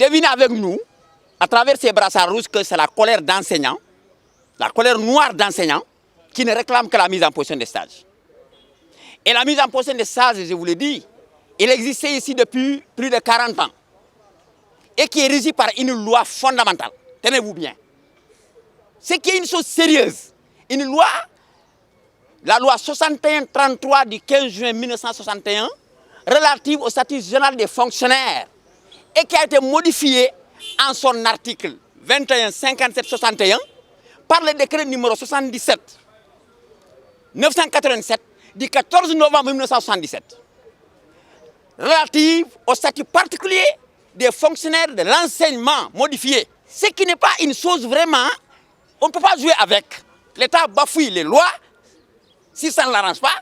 devinez avec nous, à travers ces brassards rouges, que c'est la colère d'enseignants, la colère noire d'enseignants, qui ne réclament que la mise en position des stages. Et la mise en position des stages, je vous l'ai dit, il existait ici depuis plus de 40 ans. Et qui est régi par une loi fondamentale. Tenez-vous bien. C'est qui est une chose sérieuse. Une loi, la loi 61-33 du 15 juin 1961, relative au statut général des fonctionnaires, et qui a été modifiée en son article 21-57-61 par le décret numéro 77-987 du 14 novembre 1977, relative au statut particulier des fonctionnaires de l'enseignement modifié. Ce qui n'est pas une chose vraiment, on ne peut pas jouer avec. L'État bafoue les lois, si ça ne l'arrange pas,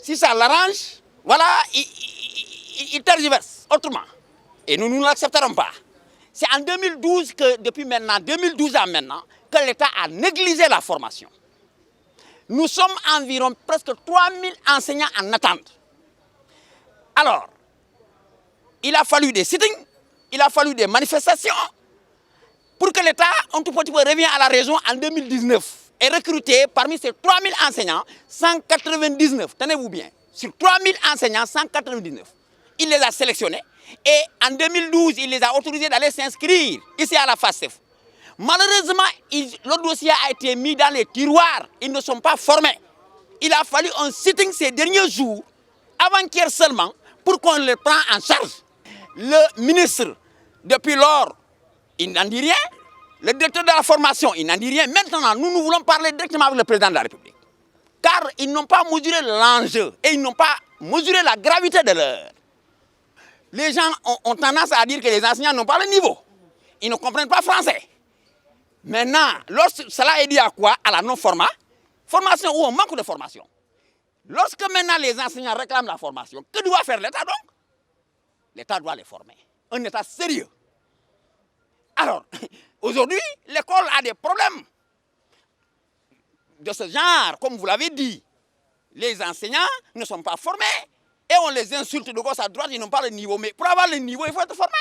si ça l'arrange, voilà, il tergiverse autrement. Et nous ne l'accepterons pas. C'est en 2012 que, depuis maintenant, 2012 à maintenant, que l'État a négligé la formation. Nous sommes environ presque 3000 enseignants en attente. Alors, il a fallu des sittings, il a fallu des manifestations pour que l'État, un tout petit peu, revienne à la région en 2019 et recruter parmi ces 3000 enseignants 199, tenez-vous bien, sur 3000 enseignants, 199. Il les a sélectionnés et en 2012, il les a autorisés d'aller s'inscrire ici à la FASTEF. Malheureusement, le dossier a été mis dans les tiroirs, ils ne sont pas formés. Il a fallu un sitting ces derniers jours, avant-hier seulement, pour qu'on les prenne en charge. Le ministre, depuis lors, il n'en dit rien. Le directeur de la formation, il n'en dit rien. Maintenant, nous voulons parler directement avec le président de la République. Car ils n'ont pas mesuré l'enjeu et ils n'ont pas mesuré la gravité de l'heure. Les gens ont tendance à dire que les enseignants n'ont pas le niveau. Ils ne comprennent pas français. Maintenant, lorsque cela est dû à quoi? À la non-formation ou au manque de formation. Lorsque maintenant les enseignants réclament la formation, que doit faire l'État donc? L'État doit les former. Un État sérieux. Alors, aujourd'hui, l'école a des problèmes de ce genre, comme vous l'avez dit. Les enseignants ne sont pas formés et on les insulte de gauche à droite, ils n'ont pas le niveau. Mais pour avoir le niveau, il faut être formé.